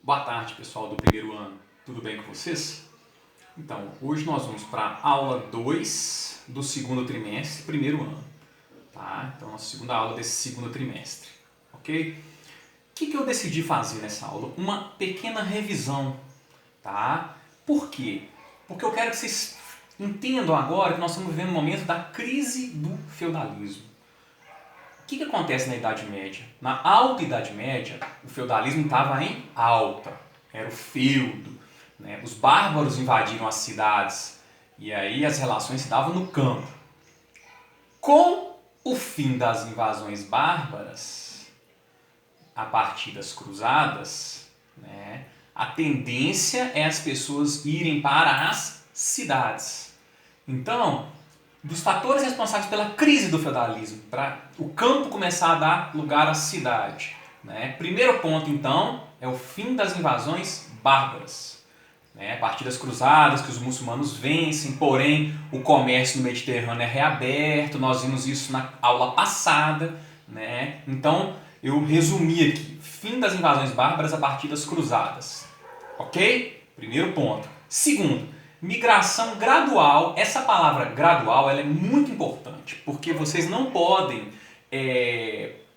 Boa tarde, pessoal do primeiro ano. Tudo bem com vocês? Então, hoje nós vamos para a aula 2 do segundo trimestre, primeiro ano. Tá? Então, a segunda aula desse segundo trimestre. Ok? O que eu decidi fazer nessa aula? Uma pequena revisão. Tá? Por quê? Porque eu quero que vocês entendam agora que nós estamos vivendo um momento da crise do feudalismo. O que acontece na Idade Média? Na Alta Idade Média, o feudalismo estava em alta, era o feudo. Né? Os bárbaros invadiram as cidades e aí as relações se davam no campo. Com o fim das invasões bárbaras, a partir das cruzadas, né, a tendência é as pessoas irem para as cidades. Então, dos fatores responsáveis pela crise do feudalismo, para o campo começar a dar lugar à cidade. Né? Primeiro ponto, então, é o fim das invasões bárbaras. Né? A partir das cruzadas, que os muçulmanos vencem, porém o comércio no Mediterrâneo é reaberto, nós vimos isso na aula passada. Né? Então, eu resumi aqui, fim das invasões bárbaras a partir das cruzadas. Ok? Primeiro ponto. Segundo, migração gradual. Essa palavra gradual ela é muito importante, porque vocês não podem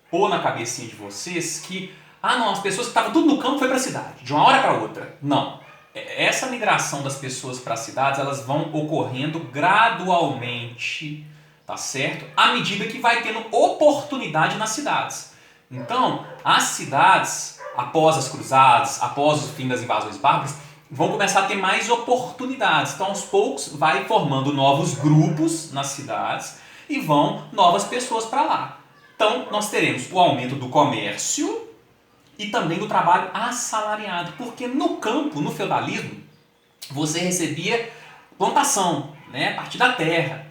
pôr na cabecinha de vocês que não, as pessoas que estavam tudo no campo foi para a cidade, de uma hora para outra. Não. Essa migração das pessoas para as cidades, elas vão ocorrendo gradualmente, tá certo? À medida que vai tendo oportunidade nas cidades. Então, as cidades, após as cruzadas, após o fim das invasões bárbaras, vão começar a ter mais oportunidades. Então, aos poucos, vai formando novos grupos nas cidades e vão novas pessoas para lá. Então, nós teremos o aumento do comércio e também do trabalho assalariado. Porque no campo, no feudalismo, você recebia plantação, né, a partir da terra,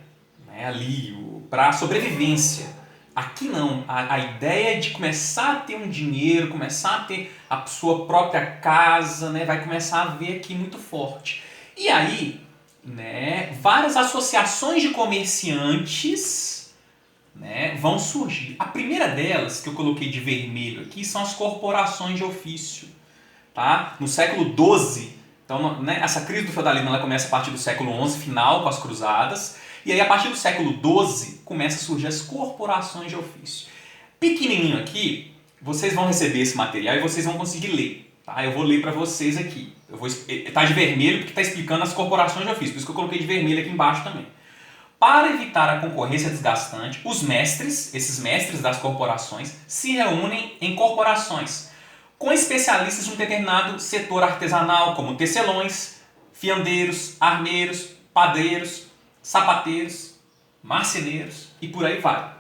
né, ali, para sobrevivência. Aqui não, a ideia de começar a ter um dinheiro, começar a ter a sua própria casa, né, vai começar a ver aqui muito forte. E aí, né, várias associações de comerciantes, né, vão surgir. A primeira delas, que eu coloquei de vermelho aqui, são as corporações de ofício. Tá? No século XII, então, né, essa crise do feudalismo ela começa a partir do século XI, final, com as cruzadas. E aí, a partir do século XII, começa a surgir as corporações de ofício. Pequenininho aqui, vocês vão receber esse material e vocês vão conseguir ler. Tá? Eu vou ler para vocês aqui. Tá de vermelho porque está explicando as corporações de ofício. Por isso que eu coloquei de vermelho aqui embaixo também. Para evitar a concorrência desgastante, os mestres, esses mestres das corporações, se reúnem em corporações com especialistas de um determinado setor artesanal, como tecelões, fiandeiros, armeiros, padeiros, sapateiros, marceneiros e por aí vai.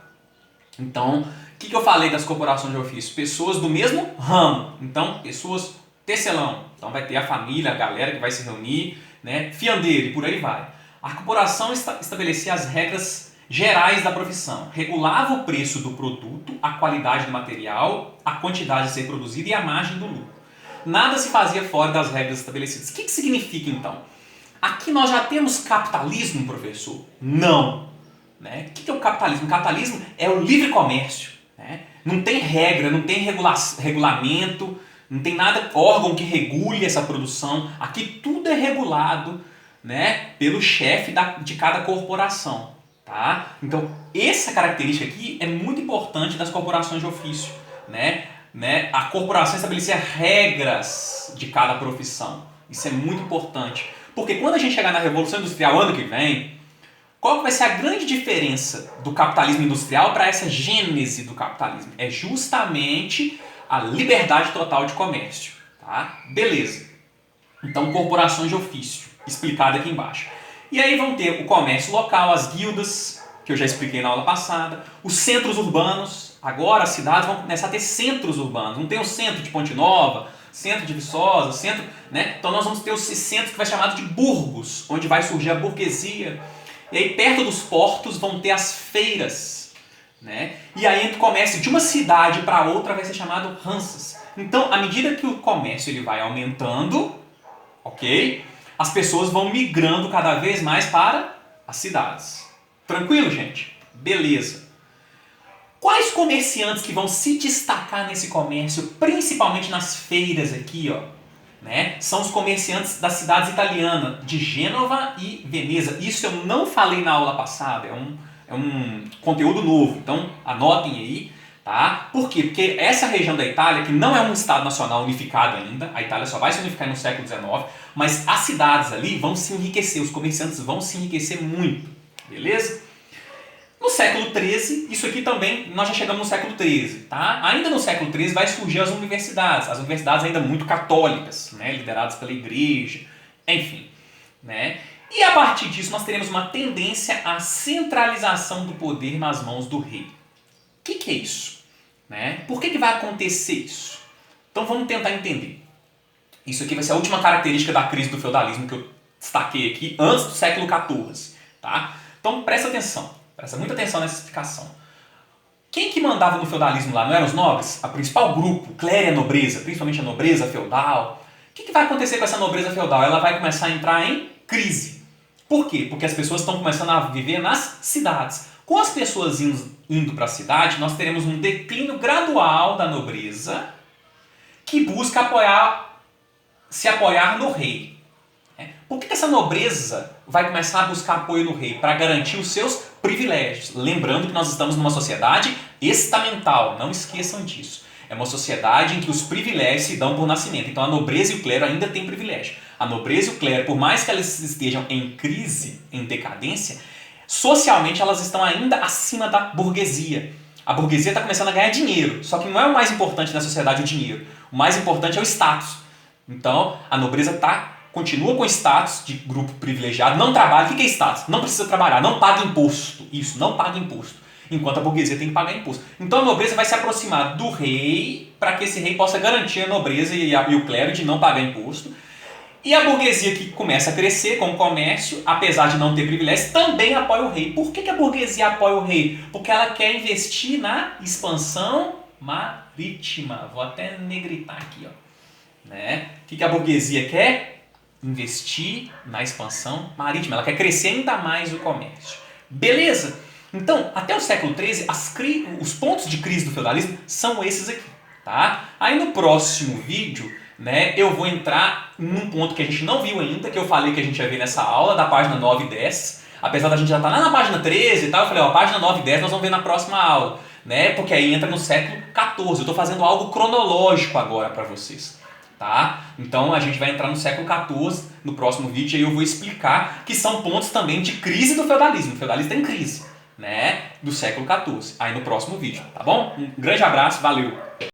Então, o que eu falei das corporações de ofício? Pessoas do mesmo ramo. Então, pessoas tecelão. Então, vai ter a família, a galera que vai se reunir, né? Fiandeiro e por aí vai. A corporação estabelecia as regras gerais da profissão. Regulava o preço do produto, a qualidade do material, a quantidade a ser produzida e a margem do lucro. Nada se fazia fora das regras estabelecidas. O que significa então? Aqui nós já temos capitalismo, professor? Não. Né? O que é o capitalismo? O capitalismo é o livre comércio. Né? Não tem regra, não tem regulamento, não tem nada, órgão que regule essa produção. Aqui tudo é regulado, né, pelo chefe de cada corporação. Tá? Então, essa característica aqui é muito importante das corporações de ofício. Né? A corporação estabelecia regras de cada profissão. Isso é muito importante. Porque quando a gente chegar na Revolução Industrial ano que vem, qual vai ser a grande diferença do capitalismo industrial para essa gênese do capitalismo? É justamente a liberdade total de comércio. Tá? Beleza. Então, corporações de ofício, explicado aqui embaixo. E aí vão ter o comércio local, as guildas, que eu já expliquei na aula passada, os centros urbanos. Agora as cidades vão começar a ter centros urbanos. Não tem o centro de Ponte Nova, centro de Viçosa, centro, né? Então nós vamos ter esse centro que vai ser chamado de burgos, onde vai surgir a burguesia. E aí perto dos portos vão ter as feiras. Né? E aí entre o comércio de uma cidade para outra vai ser chamado Hanses. Então, à medida que o comércio ele vai aumentando, ok? As pessoas vão migrando cada vez mais para as cidades. Tranquilo, gente? Beleza. Quais comerciantes que vão se destacar nesse comércio, principalmente nas feiras aqui, ó? né? São os comerciantes das cidades italianas de Gênova e Veneza. Isso eu não falei na aula passada, é um conteúdo novo, então anotem aí. Tá? Por quê? Porque essa região da Itália, que não é um Estado nacional unificado ainda, a Itália só vai se unificar no século XIX, mas as cidades ali vão se enriquecer, os comerciantes vão se enriquecer muito, beleza? No século XIII, isso aqui também, nós já chegamos no século XIII, tá? Ainda no século XIII vai surgir as universidades ainda muito católicas, né? Lideradas pela igreja, enfim, né? E a partir disso nós teremos uma tendência à centralização do poder nas mãos do rei. O que é isso? Né? Por que vai acontecer isso? Então vamos tentar entender. Isso aqui vai ser a última característica da crise do feudalismo que eu destaquei aqui antes do século XIV. Tá? Então presta atenção, presta muita atenção nessa explicação. Quem que mandava no feudalismo lá? Não eram os nobres? A principal grupo, clero e a nobreza, principalmente a nobreza feudal. O que vai acontecer com essa nobreza feudal? Ela vai começar a entrar em crise. Por quê? Porque as pessoas estão começando a viver nas cidades. Com as pessoas indo para a cidade, nós teremos um declínio gradual da nobreza que busca se apoiar no rei. Por que essa nobreza vai começar a buscar apoio no rei? Para garantir os seus privilégios. Lembrando que nós estamos numa sociedade estamental, não esqueçam disso. É uma sociedade em que os privilégios se dão por nascimento. Então a nobreza e o clero ainda têm privilégio. A nobreza e o clero, por mais que elas estejam em crise, em decadência, socialmente elas estão ainda acima da burguesia. A burguesia está começando a ganhar dinheiro, só que não é o mais importante na sociedade o dinheiro. O mais importante é o status. Então a nobreza continua com status de grupo privilegiado, não trabalha. O que é status? Não precisa trabalhar, não paga imposto. Isso, não paga imposto. Enquanto a burguesia tem que pagar imposto. Então a nobreza vai se aproximar do rei para que esse rei possa garantir a nobreza e o clero de não pagar imposto. E a burguesia que começa a crescer com o comércio, apesar de não ter privilégios, também apoia o rei. Por que a burguesia apoia o rei? Porque ela quer investir na expansão marítima. Vou até negritar aqui. Ó. Né? O que a burguesia quer? Investir na expansão marítima. Ela quer crescer ainda mais o comércio. Beleza? Então, até o século XIII, os pontos de crise do feudalismo são esses aqui. Tá? Aí no próximo vídeo, né, eu vou entrar num ponto que a gente não viu ainda, que eu falei que a gente ia ver nessa aula, da página 9 e 10. Apesar da gente já estar lá na página 13 e tal, eu falei, ó, página 9 e 10 nós vamos ver na próxima aula. Né, porque aí entra no século XIV. Eu estou fazendo algo cronológico agora para vocês. Tá? Então a gente vai entrar no século XIV no próximo vídeo e eu vou explicar que são pontos também de crise do feudalismo. O feudalismo está em crise, né, do século XIV. Aí no próximo vídeo, tá bom? Um grande abraço, valeu!